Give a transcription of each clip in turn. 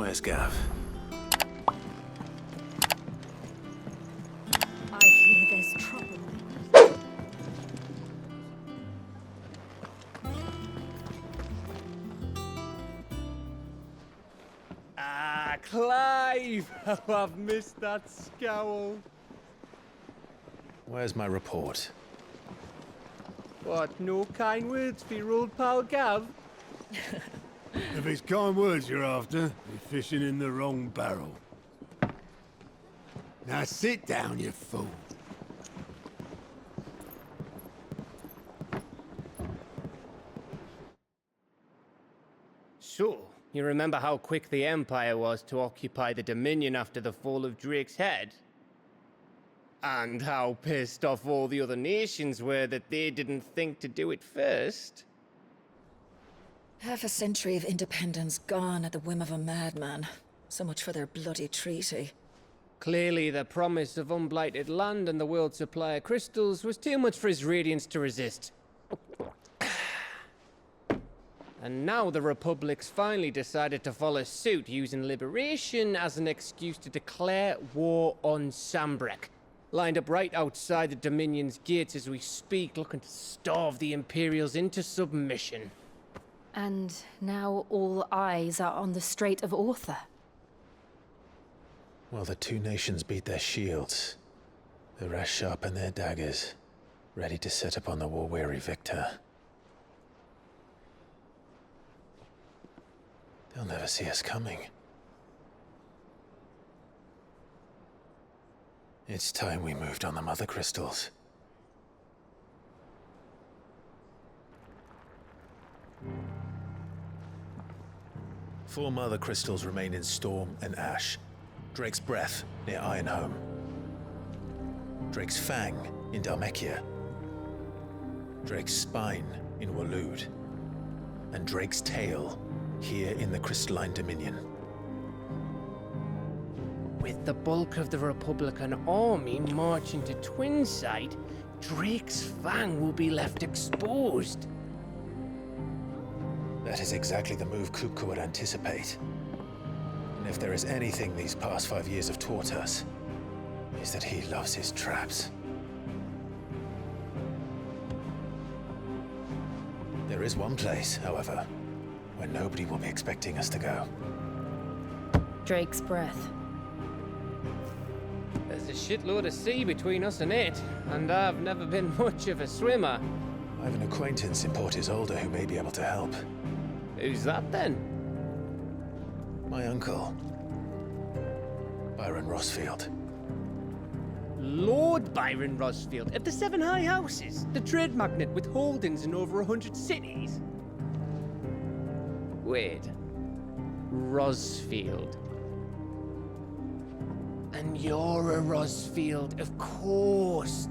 Where's Gav? I hear there's trouble. Ah, Clive! How I've missed that scowl. Where's my report? What, no kind words for your old pal Gav? If it's kind words you're after, you're fishing in the wrong barrel. Now sit down, you fool. So, you remember how quick the Empire was to occupy the Dominion after the fall of Drake's head? And how pissed off all the other nations were that they didn't think to do it first? Half a century of independence gone at the whim of a madman. So much for their bloody treaty. Clearly, the promise of unblighted land and the world's supply of crystals was too much for his radiance to resist. And now the Republic's finally decided to follow suit, using liberation as an excuse to declare war on Sambrek. Lined up right outside the Dominion's gates as we speak, looking to starve the Imperials into submission. And now all eyes are on the Strait of Author. Well, the two nations beat their shields. The rest sharpen their daggers, ready to set upon the war-weary victor. They'll never see us coming. It's time we moved on the mother crystals. Four mother crystals remain in Storm and Ash. Drake's Breath near Ironhome. Drake's Fang in Dhalmekia. Drake's Spine in Waloed. And Drake's Tail here in the Crystalline Dominion. With the bulk of the Republican army marching to Twinside, Drake's Fang will be left exposed. That is exactly the move Kuku would anticipate. And if there is anything these past 5 years have taught us, is that he loves his traps. There is one place, however, where nobody will be expecting us to go. Drake's Breath. There's a shitload of sea between us and it, and I've never been much of a swimmer. I have an acquaintance in Port Isolde who may be able to help. Who's that then? My uncle, Byron Rosfield. Lord Byron Rosfield of the Seven High Houses, the trade magnate with holdings in over 100 cities. Wait, Rosfield. And you're a Rosfield, of course.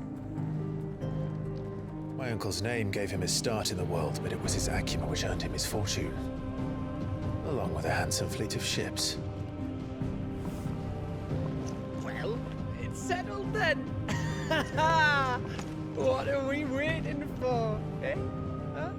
My uncle's name gave him his start in the world, but it was his acumen which earned him his fortune. Along with a handsome fleet of ships. Well, it's settled then. What are we waiting for, eh? Huh?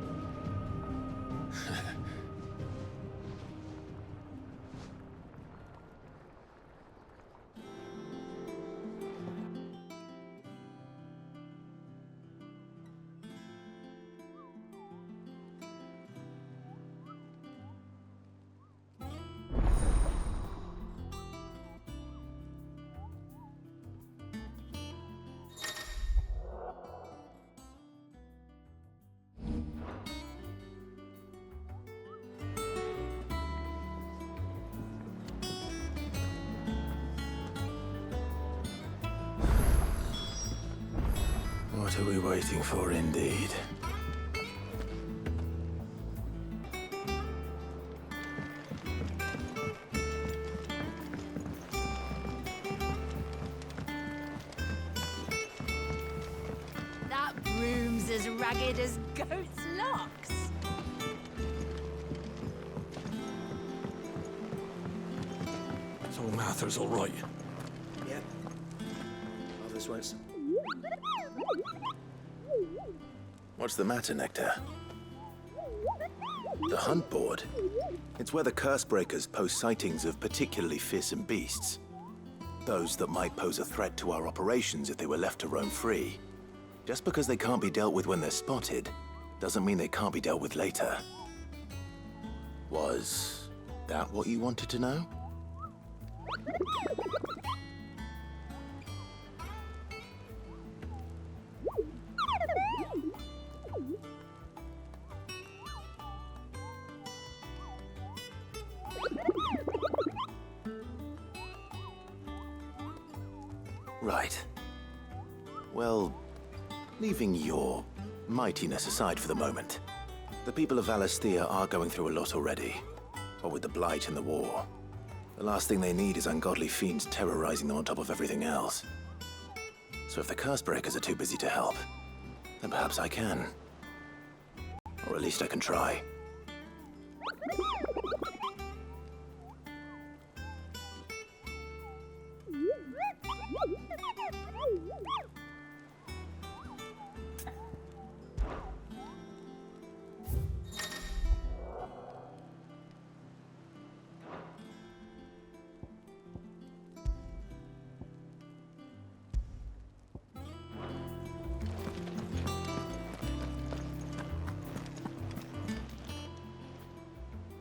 What are we waiting for, indeed? That broom's as ragged as goat's locks. So Mather's all right. Yep. Others won't. What's the matter, Nectar? The hunt board? It's where the Cursebreakers post sightings of particularly fearsome beasts. Those that might pose a threat to our operations if they were left to roam free. Just because they can't be dealt with when they're spotted, doesn't mean they can't be dealt with later. Was that what you wanted to know? Right. Well, leaving your mightiness aside for the moment, the people of Valisthea are going through a lot already. What with the Blight and the war. The last thing they need is ungodly fiends terrorizing them on top of everything else. So if the Cursebreakers are too busy to help, then perhaps I can. Or at least I can try.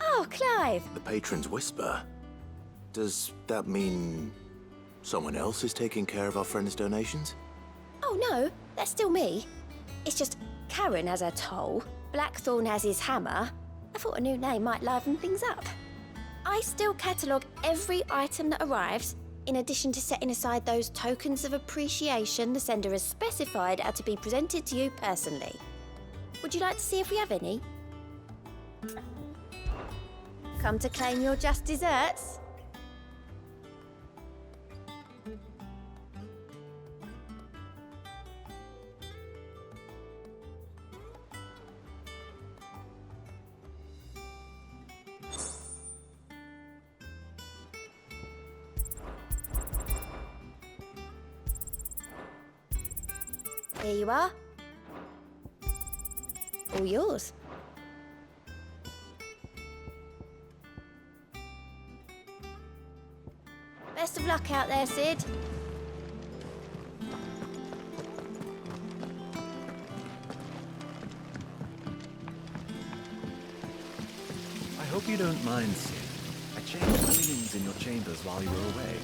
Oh, Clive! The Patron's Whisper? Does that mean someone else is taking care of our friend's donations? Oh no, that's still me. It's just Karen has her toll, Blackthorn has his hammer. I thought a new name might liven things up. I still catalogue every item that arrives, in addition to setting aside those tokens of appreciation the sender has specified are to be presented to you personally. Would you like to see if we have any? Come to claim your just desserts? Here you are. All yours. Best of luck out there, Sid. I hope you don't mind, Sid. I changed cleanings in your chambers while you were away.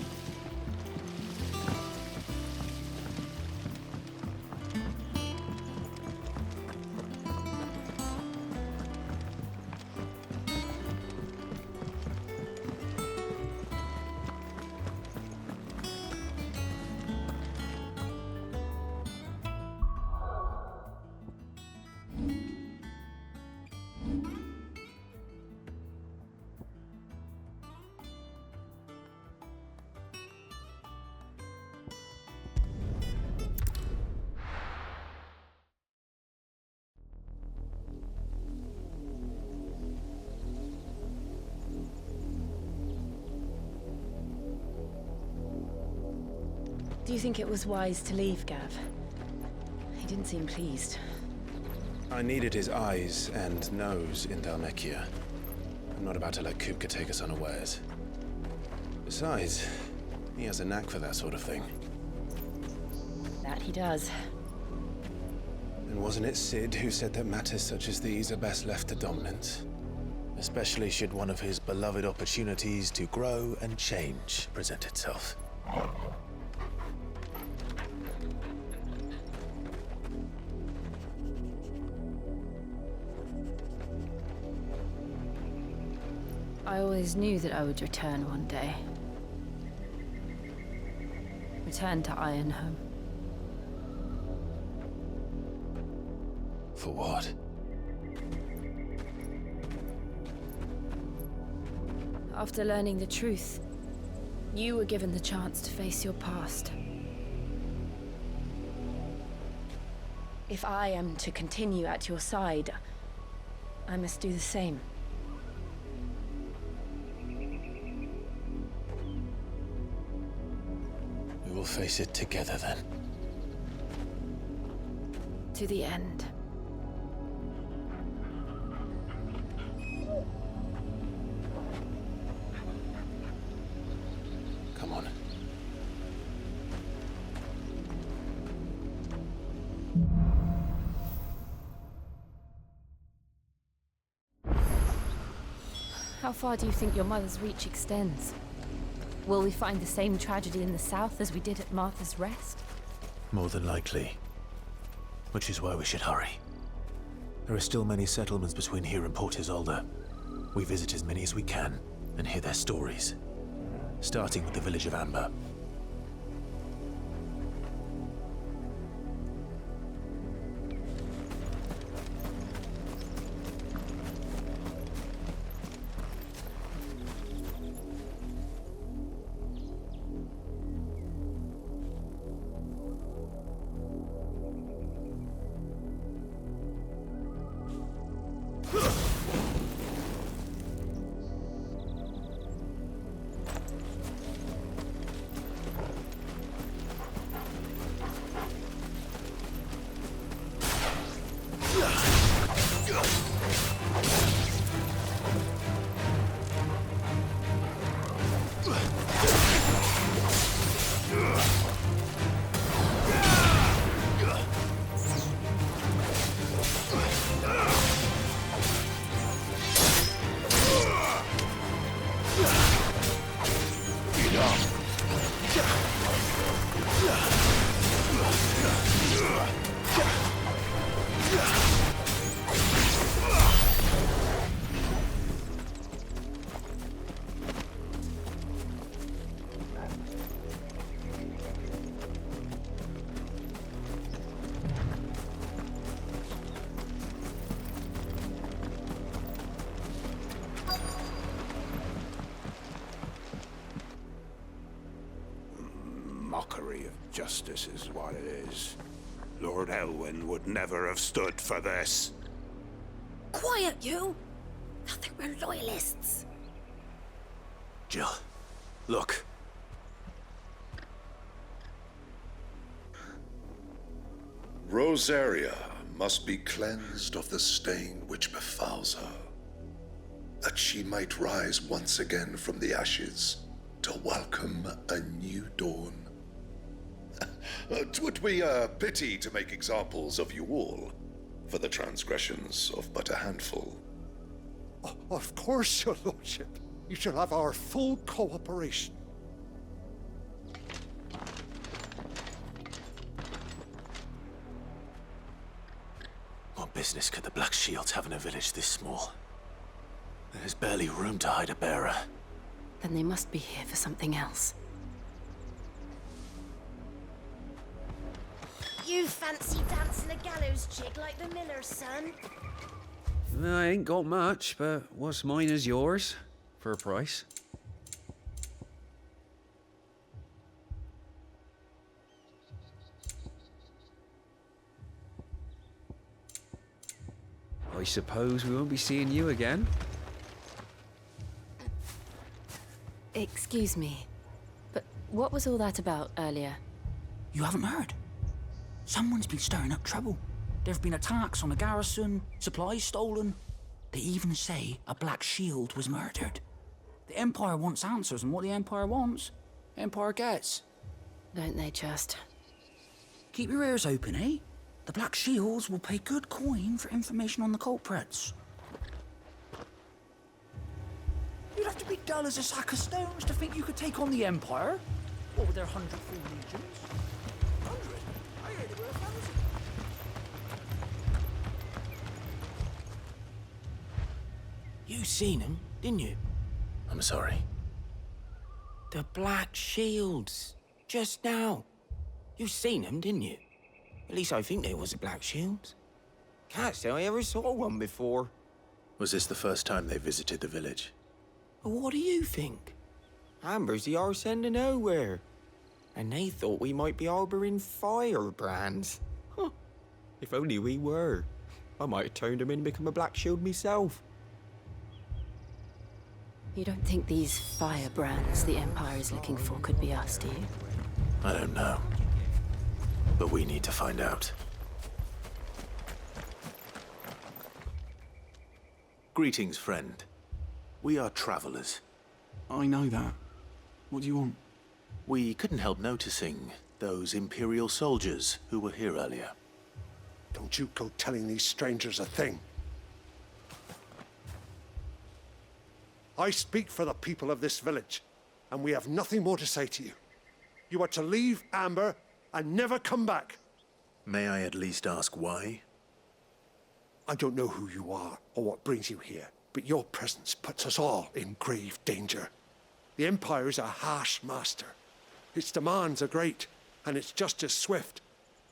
Do you think it was wise to leave, Gav? He didn't seem pleased. I needed his eyes and nose in Dhalmekia. I'm not about to let Kupka take us unawares. Besides, he has a knack for that sort of thing. That he does. And wasn't it Sid who said that matters such as these are best left to dominance? Especially should one of his beloved opportunities to grow and change present itself. I always knew that I would return one day. Return to Ironhome. For what? After learning the truth, you were given the chance to face your past. If I am to continue at your side, I must do the same. We will face it together then. To the end. How far do you think your mother's reach extends? Will we find the same tragedy in the south as we did at Martha's Rest? More than likely. Which is why we should hurry. There are still many settlements between here and Port Isolde. We visit as many as we can and hear their stories. Starting with the village of Amber. Mockery of justice is what it is. Lord Elwyn would never have stood for this. Quiet, you! I think we're loyalists. Jill, look. Rosaria must be cleansed of the stain which befouls her, that she might rise once again from the ashes to welcome a new dawn. 'Twould be a pity to make examples of you all, for the transgressions of but a handful. Of course, your lordship. You shall have our full cooperation. What business could the Black Shields have in a village this small? There's barely room to hide a bearer. Then they must be here for something else. You fancy dancing a gallows jig like the miller's son? I ain't got much, but what's mine is yours, for a price. I suppose we won't be seeing you again? Excuse me, but what was all that about earlier? You haven't heard? Someone's been stirring up trouble. There have been attacks on the garrison, supplies stolen. They even say a Black Shield was murdered. The Empire wants answers, and what the Empire wants, Empire gets. Don't they just? Keep your ears open, eh? The Black Shields will pay good coin for information on the culprits. You'd have to be dull as a sack of stones to think you could take on the Empire. Or with their 100 full legions. 100? I heard they were 1,000. You seen him, didn't you? I'm sorry. The Black Shields. Just now. You seen them, didn't you? At least I think there was a Black Shield. Can't say I ever saw one before. Was this the first time they visited the village? What do you think? Amber's the arse end of nowhere. And they thought we might be harboring firebrands. Huh. If only we were. I might have turned them in and become a Black Shield myself. You don't think these firebrands the Empire is looking for could be us, do you? I don't know. But we need to find out. Greetings, friend. We are travelers. I know that. What do you want? We couldn't help noticing those Imperial soldiers who were here earlier. Don't you go telling these strangers a thing. I speak for the people of this village, and we have nothing more to say to you. You are to leave Amber and never come back. May I at least ask why? I don't know who you are or what brings you here, but your presence puts us all in grave danger. The Empire is a harsh master. Its demands are great, and its justice swift.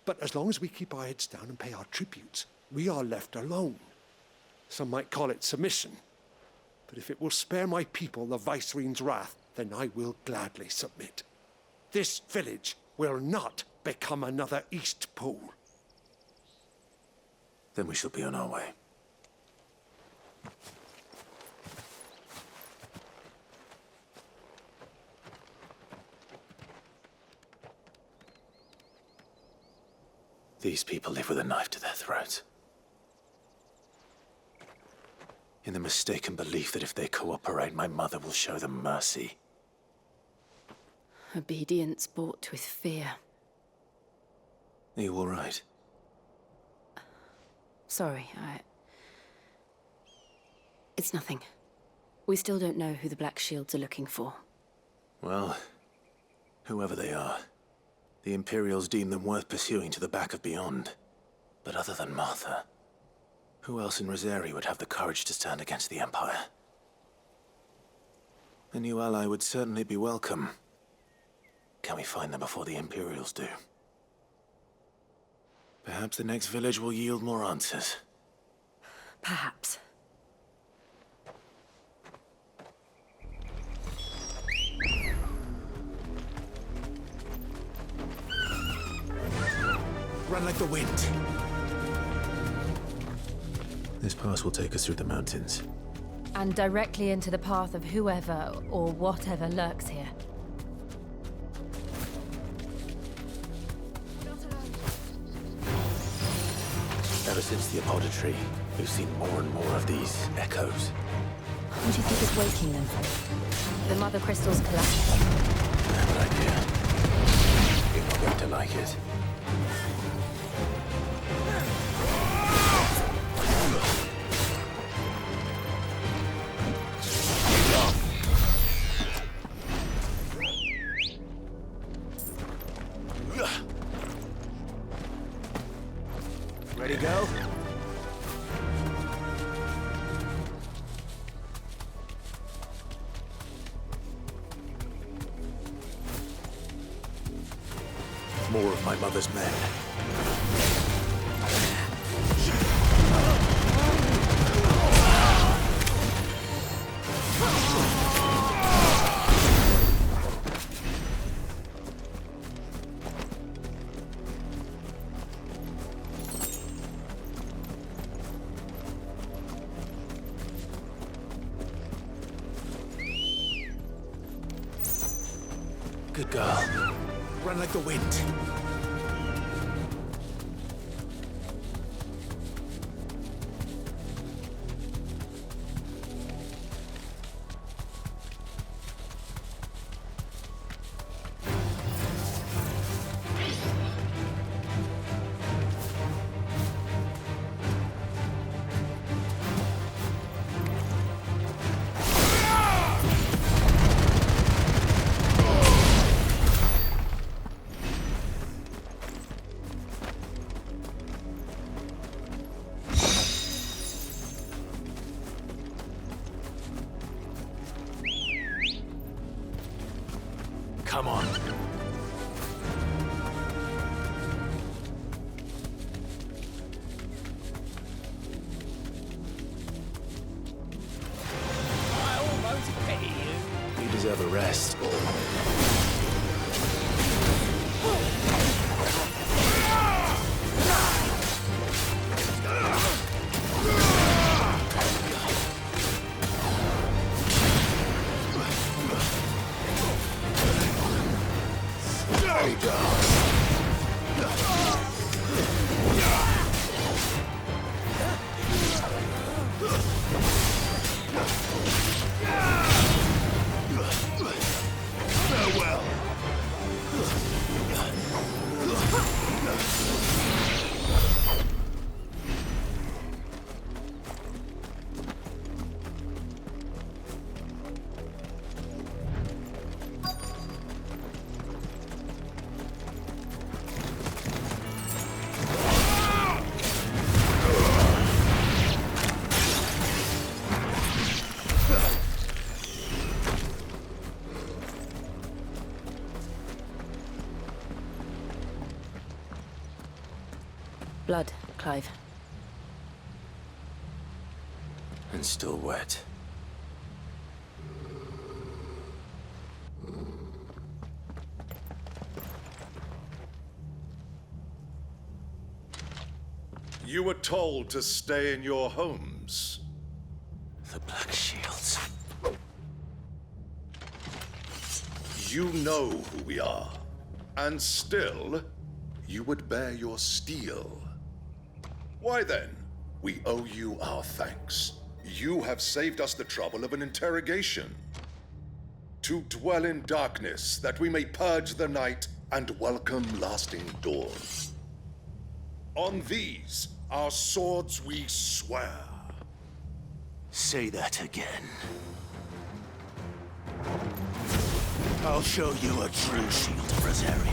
But as long as we keep our heads down and pay our tributes, we are left alone. Some might call it submission. But if it will spare my people the Viceroy's wrath, then I will gladly submit. This village will not become another East Pool. Then we shall be on our way. These people live with a knife to their throats. In the mistaken belief that if they cooperate, my mother will show them mercy. Obedience bought with fear. Are you all right? Sorry, It's nothing. We still don't know who the Black Shields are looking for. Well, whoever they are, the Imperials deem them worth pursuing to the back of beyond. But other than Martha, who else in Rosari would have the courage to stand against the Empire? A new ally would certainly be welcome. Can we find them before the Imperials do? Perhaps the next village will yield more answers. Perhaps. Run like the wind. This pass will take us through the mountains. And directly into the path of whoever or whatever lurks here. Ever since the apothecary, we've seen more and more of these echoes. What do you think is waking them? The mother crystals collapse. I have an idea. You're not going to like it. Ready to go? More of my mother's men. Good girl. Run like the wind. Come on. I almost pity you. You deserve a rest. Blood, Clive. And still wet. You were told to stay in your homes. The Black Shields. You know who we are. And still, you would bear your steel. Why then? We owe you our thanks. You have saved us the trouble of an interrogation. To dwell in darkness, that we may purge the night and welcome lasting dawn. On these, our swords we swear. Say that again. I'll show you a true shield of Rosaria.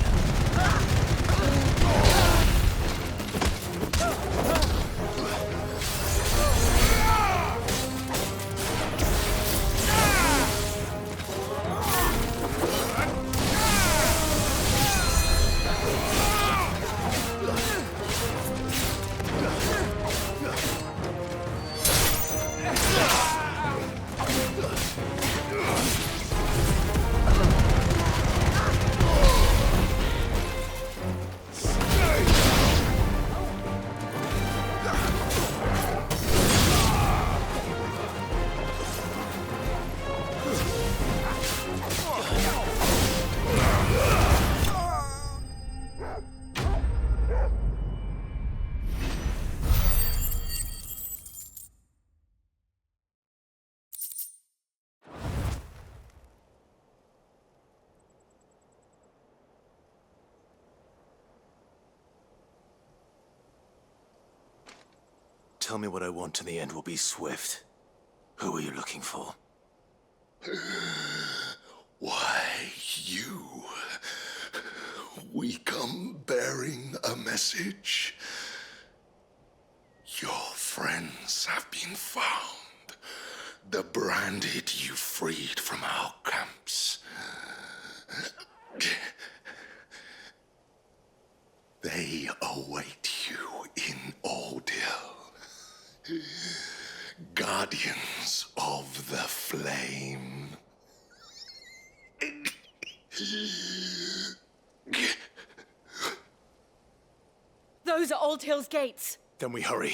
Tell me what I want and the end will be swift. Who are you looking for? Why, you. We come bearing a message. Your friends have been found. The branded you freed from our camps. They await you in Ordeal. Guardians of the Flame. Those are Old Hill's gates. Then we hurry.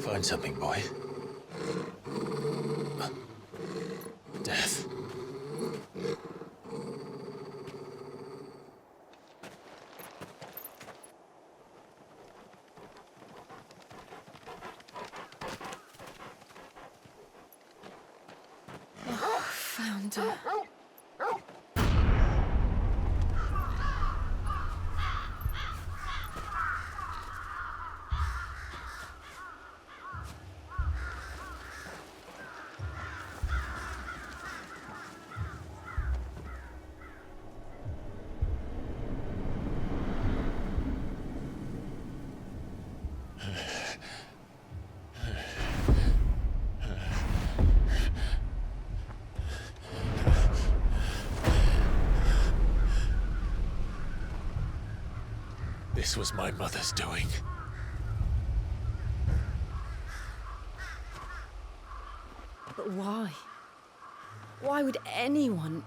Find something, boy. Death. Found her. This was my mother's doing. But why? Why would anyone?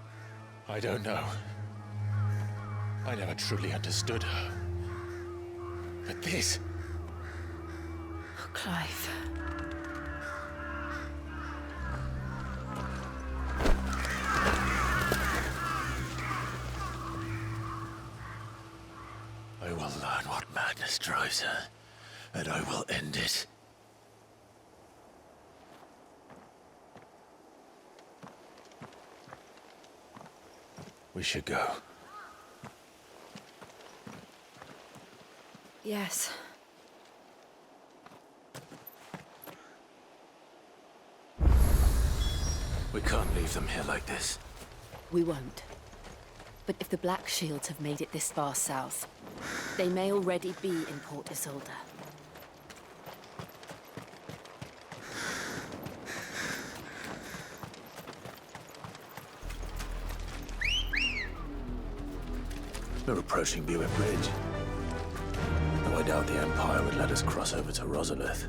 I don't know. I never truly understood her. But this... Oh, Clive. I will learn what madness drives her, and I will end it. We should go. Yes. We can't leave them here like this. We won't. But if the Black Shields have made it this far south, they may already be in Port Isolde. We're approaching Buick Bridge. Though I doubt the Empire would let us cross over to Rosalith.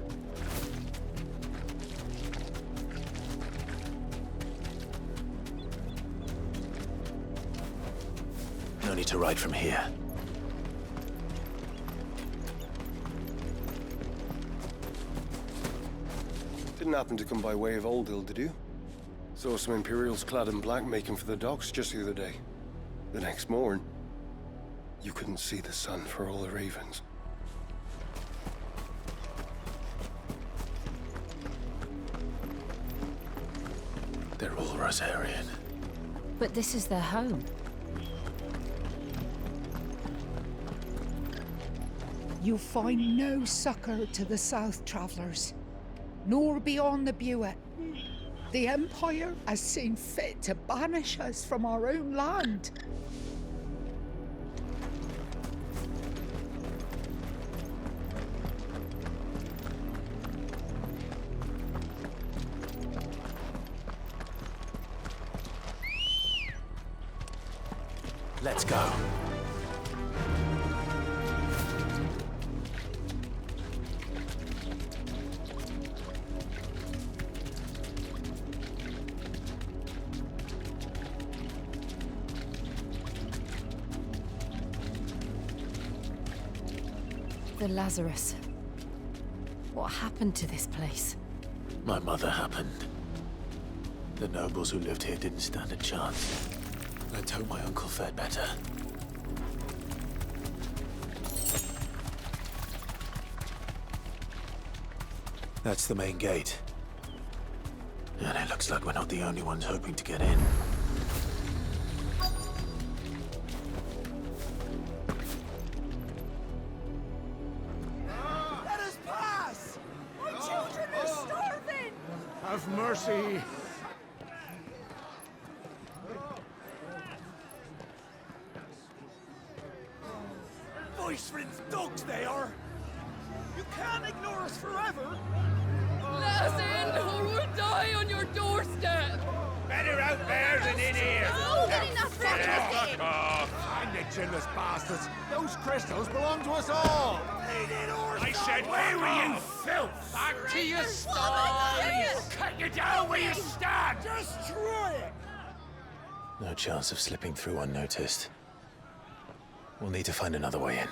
No need to ride from here. Didn't happen to come by way of Old Hill, did you? Saw some Imperials clad in black making for the docks just the other day. The next morn, you couldn't see the sun for all the ravens. They're all Rosarian. But this is their home. You find no succor to the south travelers, nor beyond the Buet. The Empire has seen fit to banish us from our own land. Let's go. The Lazarus. What happened to this place? My mother happened. The nobles who lived here didn't stand a chance. Let's hope my uncle fared better. That's the main gate. And it looks like we're not the only ones hoping to get in. Let us pass! My children are starving! Have mercy! Voice-rinsed dogs they are! You can't ignore us forever! Let us in, or we'll die on your doorstep! Better out there than in here! Oh, get enough Fuck off! Find the chinless bastards! Those crystals belong to us all! I said, where were you, filth? Back to your stall! Cut you down where you stand! Destroy it! No chance of slipping through unnoticed. We'll need to find another way in.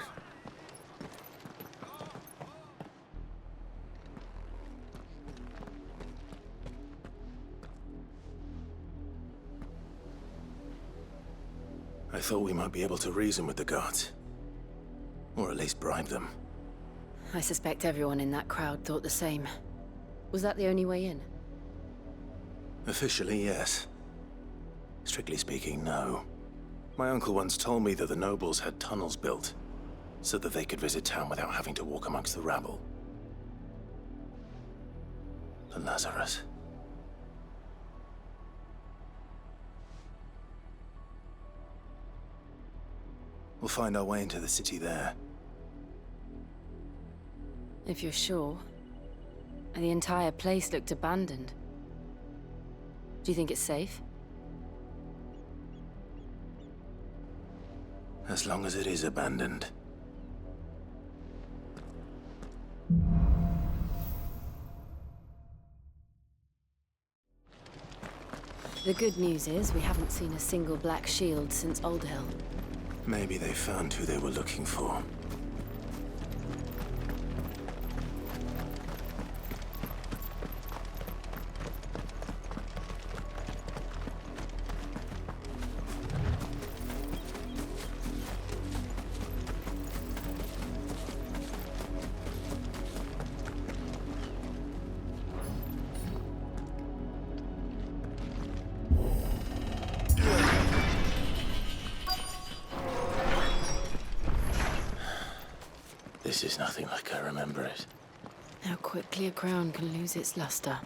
I thought we might be able to reason with the guards. Or at least bribe them. I suspect everyone in that crowd thought the same. Was that the only way in? Officially, yes. Strictly speaking, no. My uncle once told me that the nobles had tunnels built, so that they could visit town without having to walk amongst the rabble. The Lazarus. We'll find our way into the city there. If you're sure. The entire place looked abandoned. Do you think it's safe? As long as it is abandoned. The good news is we haven't seen a single black shield since Old Hill. Maybe they found who they were looking for. This is nothing like I remember it. How quickly a crown can lose its luster.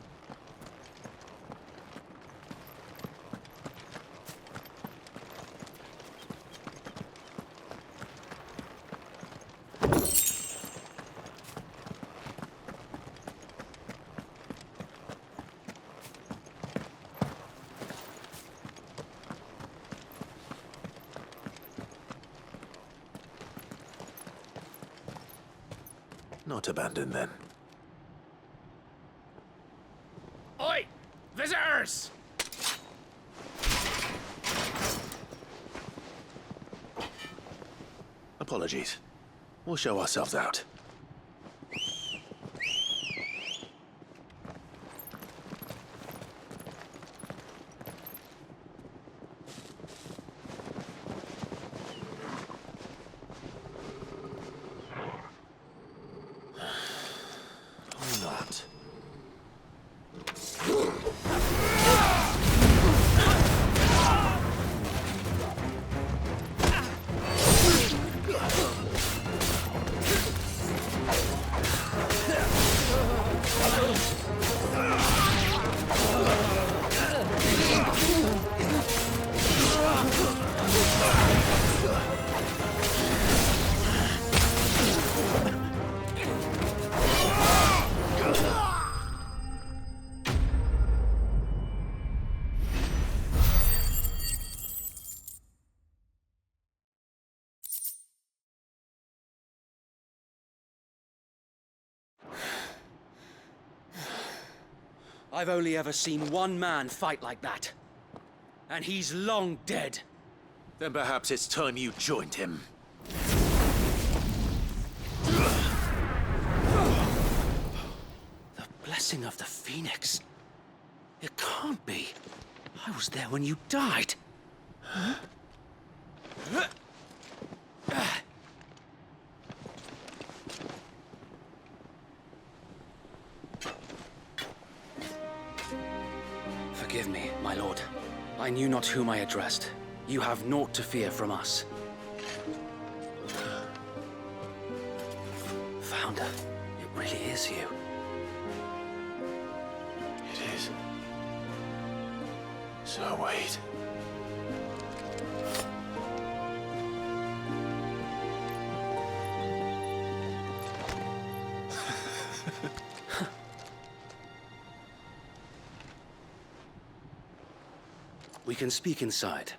Not abandoned, then. Oi! Visitors! Apologies. We'll show ourselves out. I've only ever seen one man fight like that. And he's long dead. Then perhaps it's time you joined him. The blessing of the Phoenix. It can't be. I was there when you died. Huh? Forgive me, my lord. I knew not whom I addressed. You have naught to fear from us. Founder, it really is you. It is. So wait. We can speak inside.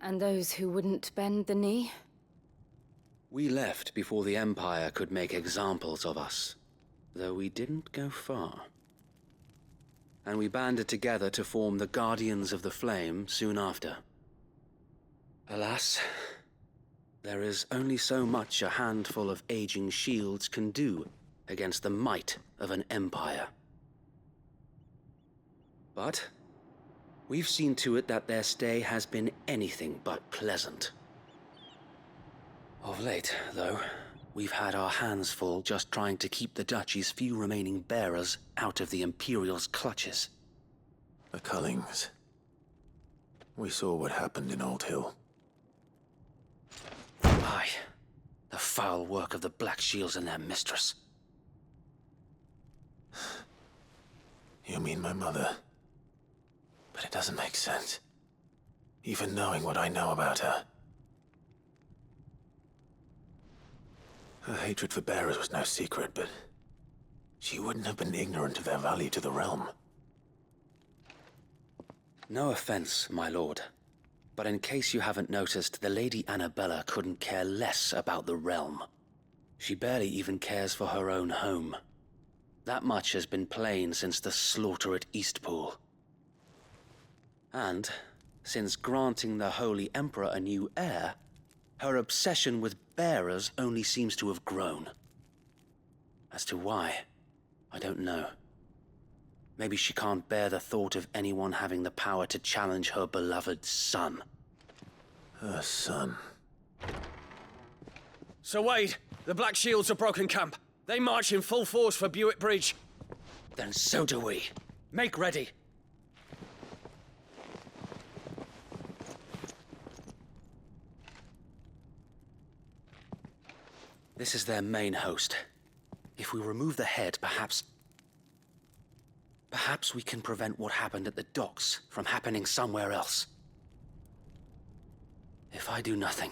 And those who wouldn't bend the knee? We left before the Empire could make examples of us, though we didn't go far. And we banded together to form the Guardians of the Flame soon after. Alas, there is only so much a handful of aging shields can do against the might of an empire. But we've seen to it that their stay has been anything but pleasant. Of late, though, we've had our hands full just trying to keep the Duchy's few remaining bearers out of the Imperial's clutches. The Cullings. We saw what happened in Old Hill. Aye. The foul work of the Black Shields and their mistress. You mean my mother? But it doesn't make sense. Even knowing what I know about her. Her hatred for bearers was no secret, but she wouldn't have been ignorant of their value to the realm. No offense, my lord, but in case you haven't noticed, the Lady Annabella couldn't care less about the realm. She barely even cares for her own home. That much has been plain since the slaughter at Eastpool. And, since granting the Holy Emperor a new heir, her obsession with bearers only seems to have grown. As to why, I don't know. Maybe she can't bear the thought of anyone having the power to challenge her beloved son. Her son. Sir Wade, the Black Shields have broken camp. They march in full force for Buick Bridge. Then so do we. Make ready. This is their main host. If we remove the head, perhaps we can prevent what happened at the docks from happening somewhere else. If I do nothing,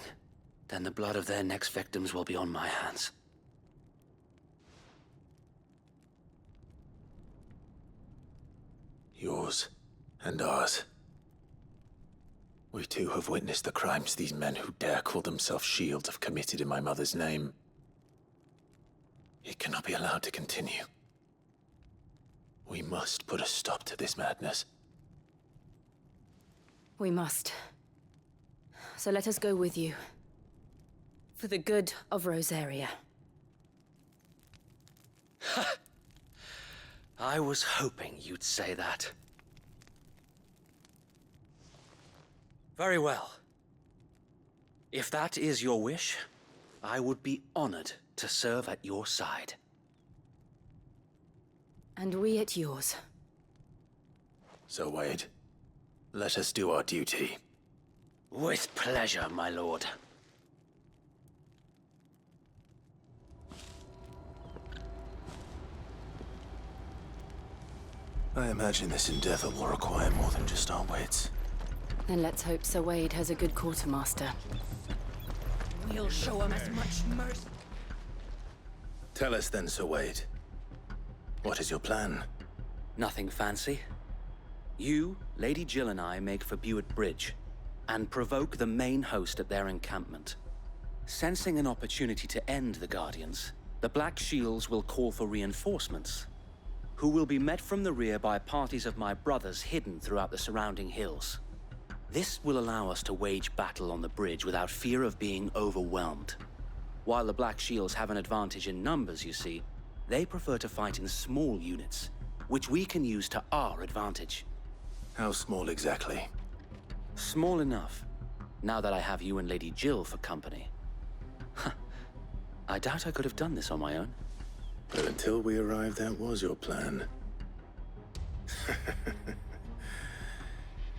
then the blood of their next victims will be on my hands. Yours and ours. We too have witnessed the crimes these men who dare call themselves shields have committed in my mother's name. It cannot be allowed to continue. We must put a stop to this madness. We must. So let us go with you. For the good of Rosaria. I was hoping you'd say that. Very well. If that is your wish, I would be honored to serve at your side. And we at yours. So, Wade, let us do our duty. With pleasure, my lord. I imagine this endeavor will require more than just our wits. Then let's hope Sir Wade has a good quartermaster. We'll show him as much mercy. Tell us then, Sir Wade. What is your plan? Nothing fancy. You, Lady Jill and I make for Buick Bridge, and provoke the main host at their encampment. Sensing an opportunity to end the Guardians, the Black Shields will call for reinforcements, who will be met from the rear by parties of my brothers hidden throughout the surrounding hills. This will allow us to wage battle on the bridge without fear of being overwhelmed. While the Black Shields have an advantage in numbers, you see, they prefer to fight in small units, which we can use to our advantage. How small exactly? Small enough, now that I have you and Lady Jill for company. I doubt I could have done this on my own. But until we arrived, that was your plan.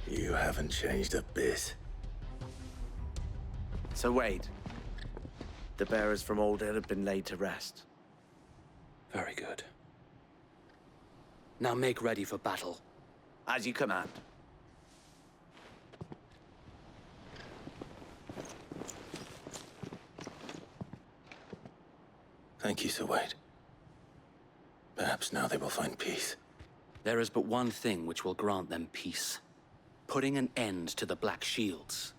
You haven't changed a bit. So Wade, the bearers from Old Hill have been laid to rest. Very good. Now make ready for battle. As you command. Thank you, Sir Wade. Perhaps now they will find peace. There is but one thing which will grant them peace. Putting an end to the Black Shields.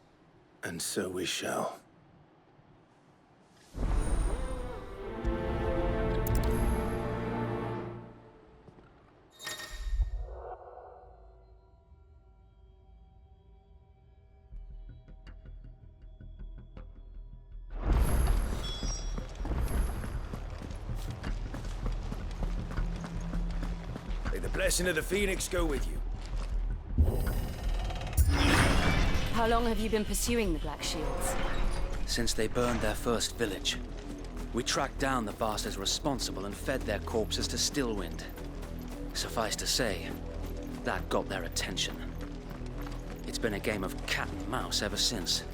And so we shall. May the blessing of the Phoenix go with you. How long have you been pursuing the Black Shields? Since they burned their first village. We tracked down the bastards responsible and fed their corpses to Stillwind. Suffice to say, that got their attention. It's been a game of cat and mouse ever since.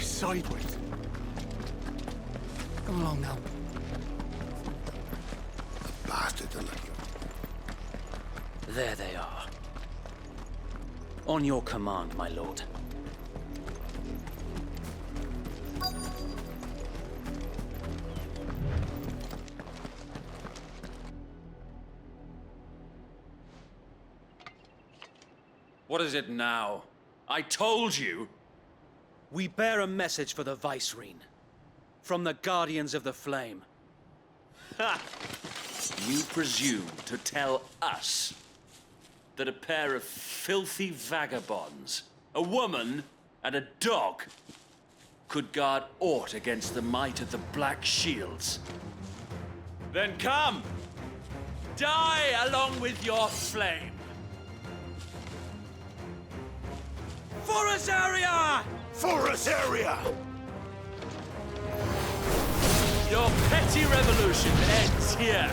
Sideways. Come along now. The bastard to look you. There they are. On your command, my lord. What is it now? I told you! We bear a message for the Vicereine. From the Guardians of the Flame. Ha! You presume to tell us that a pair of filthy vagabonds, a woman and a dog, could guard aught against the might of the Black Shields. Then come! Die along with your flame! Forest area! Forest area! Your petty revolution ends here.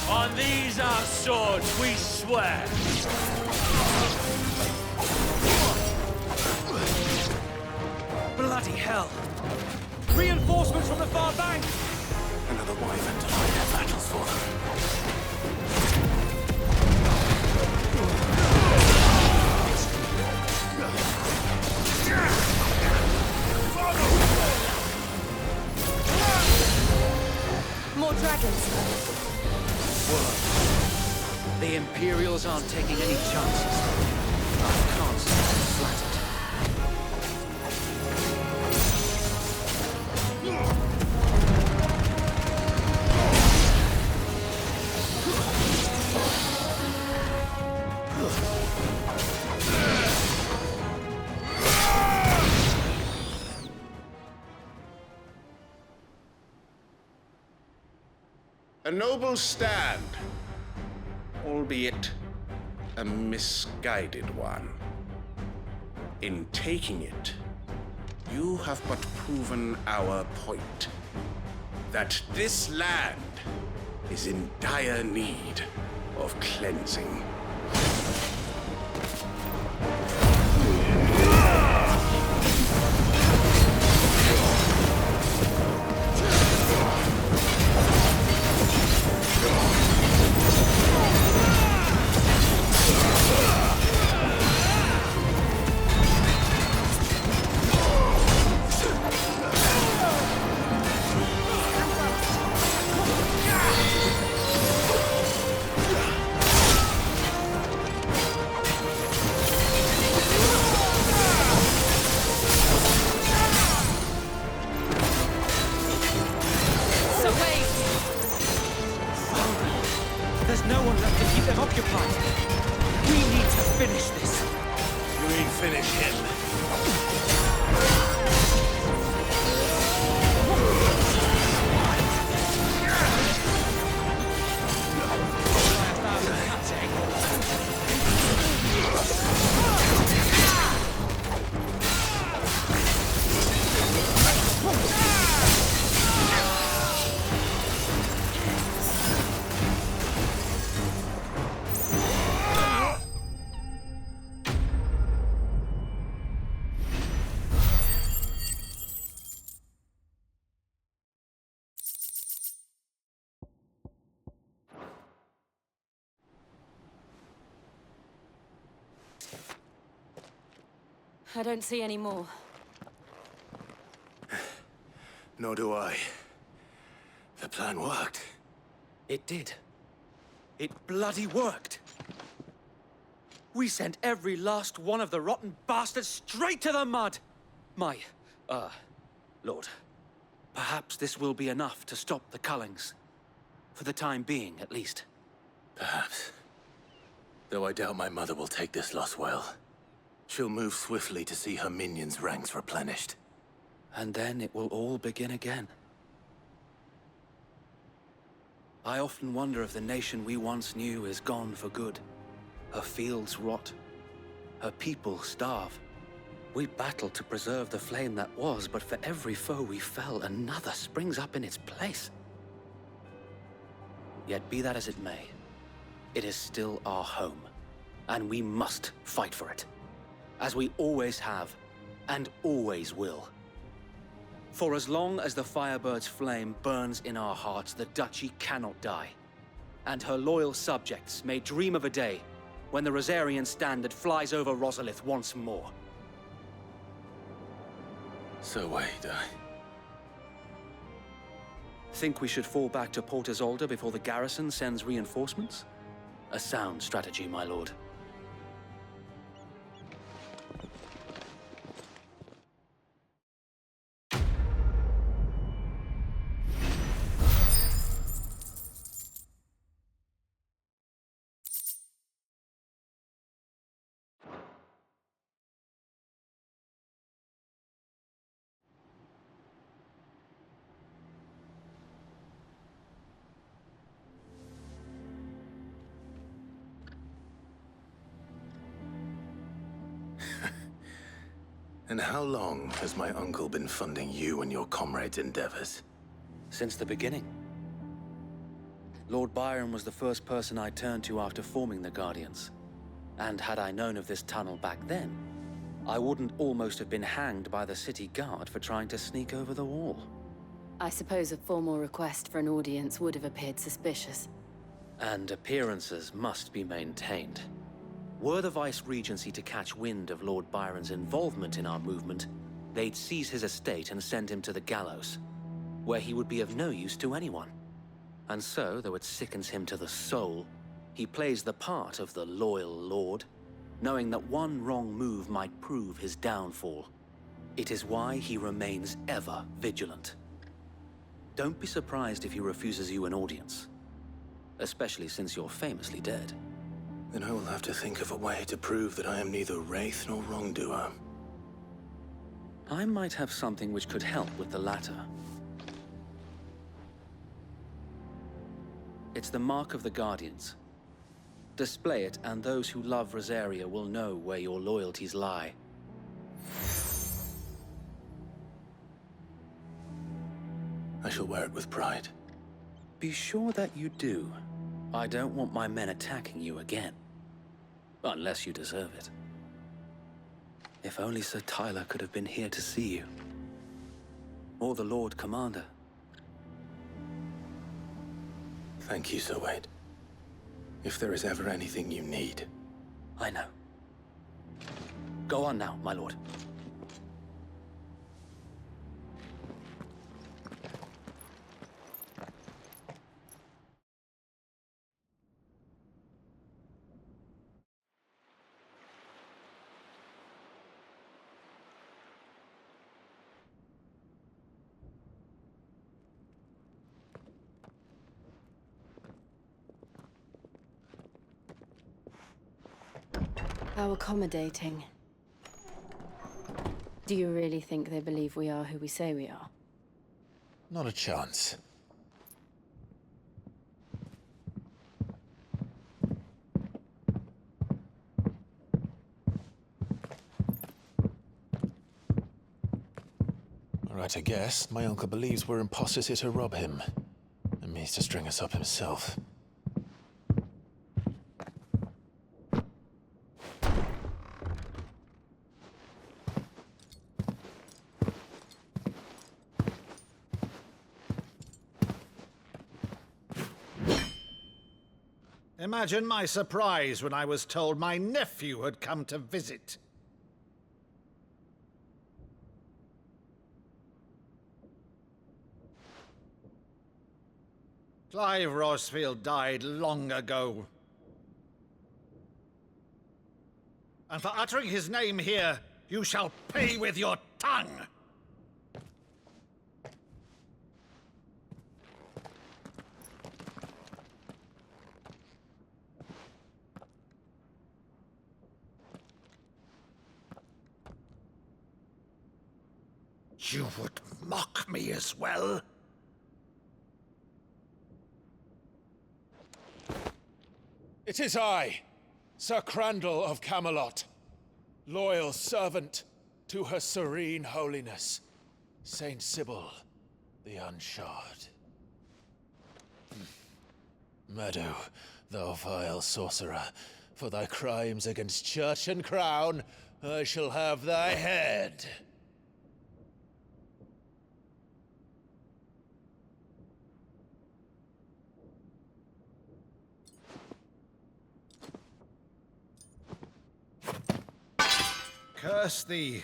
On these our swords we swear. Bloody hell! Reinforcements from the far bank! Another wyvern to fight their battles for them. More dragons. The Imperials aren't taking any chances. I can't stand flattered. A noble stand, albeit a misguided one. In taking it, you have but proven our point, that this land is in dire need of cleansing. I don't see any more. Nor do I. The plan worked. It did. It bloody worked. We sent every last one of the rotten bastards straight to the mud! My, Lord, perhaps this will be enough to stop the Cullings. For the time being, at least. Perhaps. Though I doubt my mother will take this loss well. She'll move swiftly to see her minions' ranks replenished. And then it will all begin again. I often wonder if the nation we once knew is gone for good. Her fields rot. Her people starve. We battled to preserve the flame that was, but for every foe we fell, another springs up in its place. Yet be that as it may, it is still our home, and we must fight for it. As we always have, and always will. For as long as the Firebird's flame burns in our hearts, the Duchy cannot die. And her loyal subjects may dream of a day when the Rosarian standard flies over Rosalith once more. So wait, Think we should fall back to Port Isolde before the garrison sends reinforcements? A sound strategy, my lord. And how long has my uncle been funding you and your comrades' endeavors? Since the beginning. Lord Byron was the first person I turned to after forming the Guardians. And had I known of this tunnel back then, I wouldn't almost have been hanged by the city guard for trying to sneak over the wall. I suppose a formal request for an audience would have appeared suspicious. And appearances must be maintained. Were the Vice-Regency to catch wind of Lord Byron's involvement in our movement, they'd seize his estate and send him to the gallows, where he would be of no use to anyone. And so, though it sickens him to the soul, he plays the part of the loyal lord, knowing that one wrong move might prove his downfall. It is why he remains ever vigilant. Don't be surprised if he refuses you an audience, especially since you're famously dead. Then I will have to think of a way to prove that I am neither wraith nor wrongdoer. I might have something which could help with the latter. It's the mark of the Guardians. Display it, and those who love Rosaria will know where your loyalties lie. I shall wear it with pride. Be sure that you do. I don't want my men attacking you again. Unless you deserve it. If only Sir Tyler could have been here to see you. Or the Lord Commander. Thank you, Sir Wade. If there is ever anything you need. I know. Go on now, my lord. How accommodating. Do you really think they believe we are who we say we are? Not a chance. All right, I guess. My uncle believes we're imposters here to rob him. And means to string us up himself. Imagine my surprise when I was told my nephew had come to visit. Clive Rosfield died long ago. And for uttering his name here, you shall pay with your tongue! You would mock me as well? It is I, Sir Crandall of Camelot, loyal servant to Her Serene Holiness, Saint Sybil the Unshod. Meadow, thou vile sorcerer, for thy crimes against church and crown, I shall have thy head. Curse thee,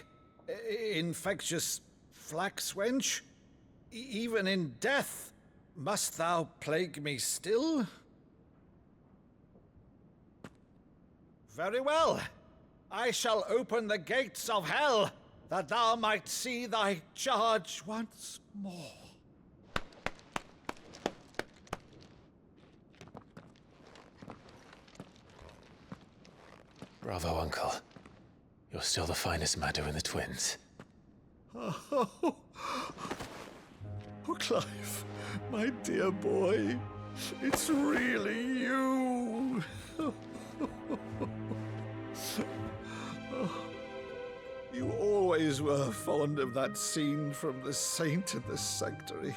infectious flax wench. Even in death, must thou plague me still? Very well. I shall open the gates of hell, that thou might see thy charge once more. Bravo, Uncle. You're still the finest Maddo in the twins. Oh, Clive, my dear boy, it's really you. You always always were fond of that scene from The Saint and the Sanctuary.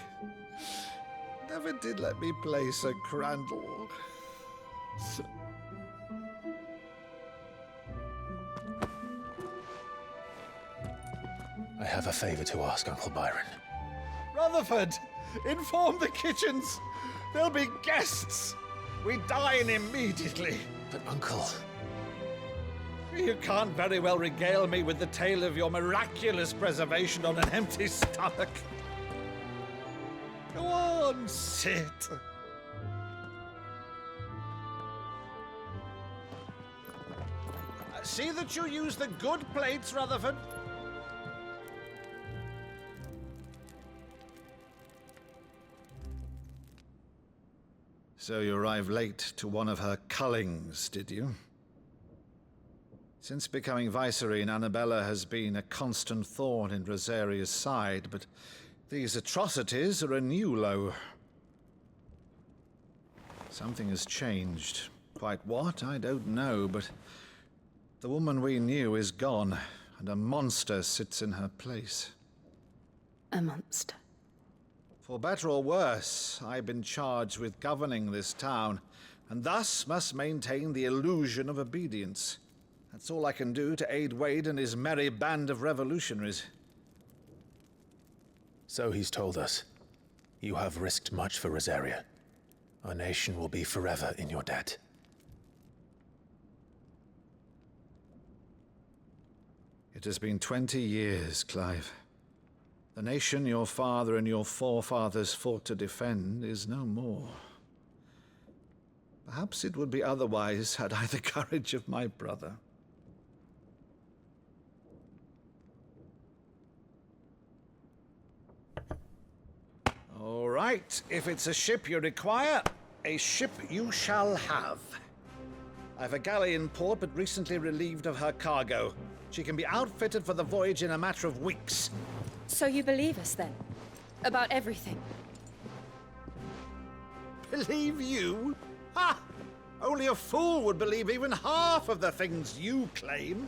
Never did let me play Sir Crandall. I have a favor to ask, Uncle Byron. Rutherford, inform the kitchens. There'll be guests. We dine immediately. But, Uncle... You can't very well regale me with the tale of your miraculous preservation on an empty stomach. Go on, sit. See that you use the good plates, Rutherford. So you arrived late to one of her cullings, did you? Since becoming Vicereine, Annabella has been a constant thorn in Rosaria's side, but these atrocities are a new low. Something has changed. Quite what, I don't know, but the woman we knew is gone, and a monster sits in her place. A monster? For better or worse, I've been charged with governing this town, and thus must maintain the illusion of obedience. That's all I can do to aid Wade and his merry band of revolutionaries. So he's told us. You have risked much for Rosaria. Our nation will be forever in your debt. It has been 20 years, Clive. The nation your father and your forefathers fought to defend is no more. Perhaps it would be otherwise had I the courage of my brother. All right, if it's a ship you require, a ship you shall have. I've a galley in port, but recently relieved of her cargo. She can be outfitted for the voyage in a matter of weeks. So you believe us, then? About everything? Believe you? Ha! Only a fool would believe even half of the things you claim.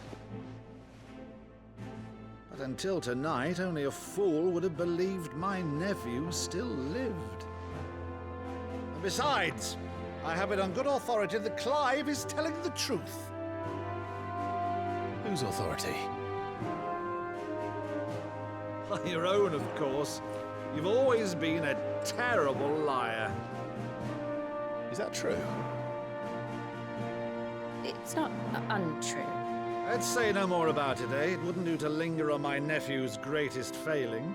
But until tonight, only a fool would have believed my nephew still lived. And besides, I have it on good authority that Clive is telling the truth. Whose authority? Your own, of course. You've always been a terrible liar. Is that true? It's not untrue. Let's say no more about it, eh? It wouldn't do to linger on my nephew's greatest failing.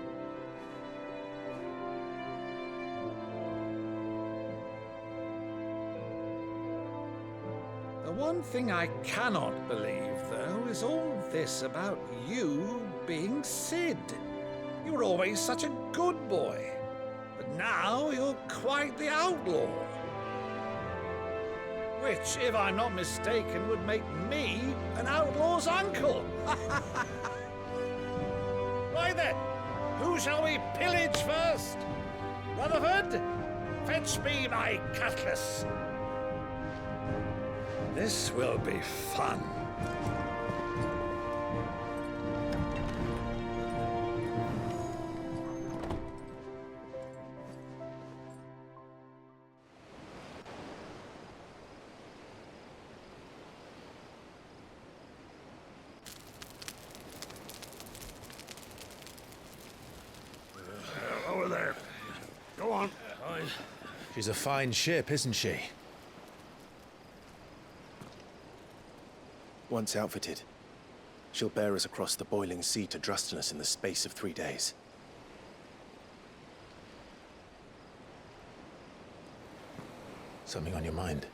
The one thing I cannot believe, though, is all this about you being Sid. You were always such a good boy, but now you're quite the outlaw. Which, if I'm not mistaken, would make me an outlaw's uncle. Right then, who shall we pillage first? Rutherford, fetch me my cutlass. This will be fun. Over there. Go on. She's a fine ship, isn't she? Once outfitted, she'll bear us across the boiling sea to Drustinus in the space of 3 days. Something on your mind?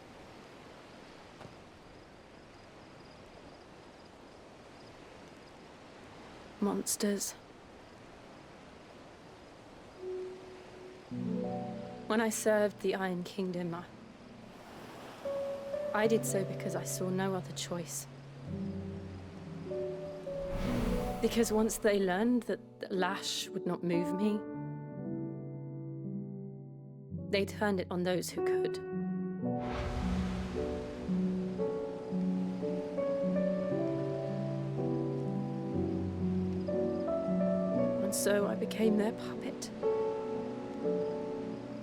Monsters. When I served the Iron Kingdom, I did so because I saw no other choice. Because once they learned that Lash would not move me, they turned it on those who could. so I became their puppet.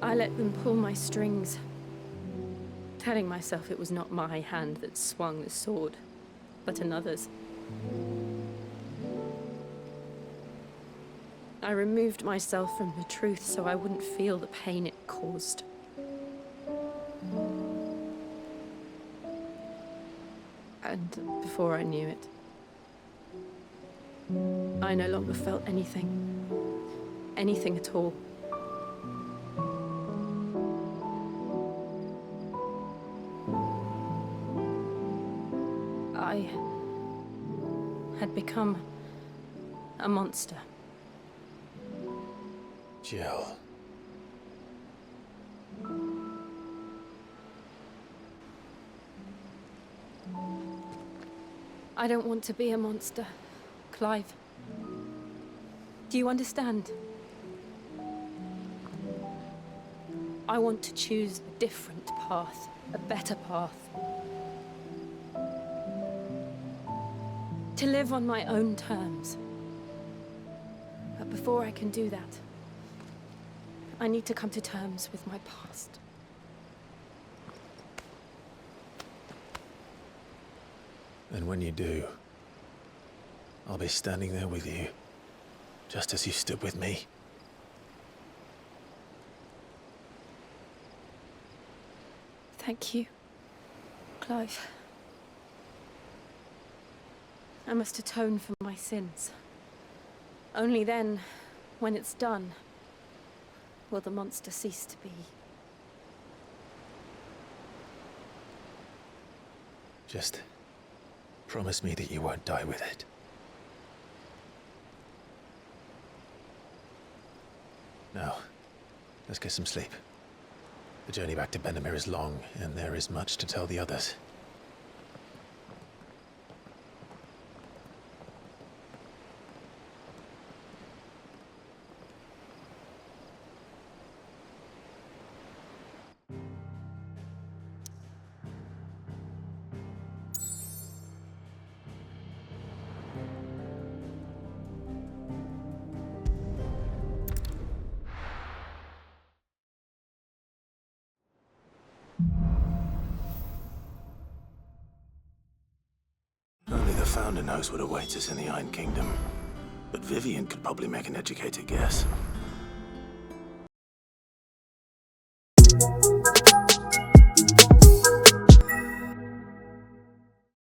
I let them pull my strings, telling myself it was not my hand that swung the sword, but another's. I removed myself from the truth so I wouldn't feel the pain it caused. And before I knew it, I no longer felt anything. Anything at all. I had become a monster. Jill. I don't want to be a monster, Clive. Do you understand? I want to choose a different path, a better path. To live on my own terms. But before I can do that, I need to come to terms with my past. And when you do, I'll be standing there with you, just as you stood with me. Thank you, Clive. I must atone for my sins. Only then, when it's done, will the monster cease to be. Just promise me that you won't die with it. Now, let's get some sleep. The journey back to Benamir is long, and there is much to tell the others. Only the Founder knows what awaits us in the Iron Kingdom. But Vivian could probably make an educated guess.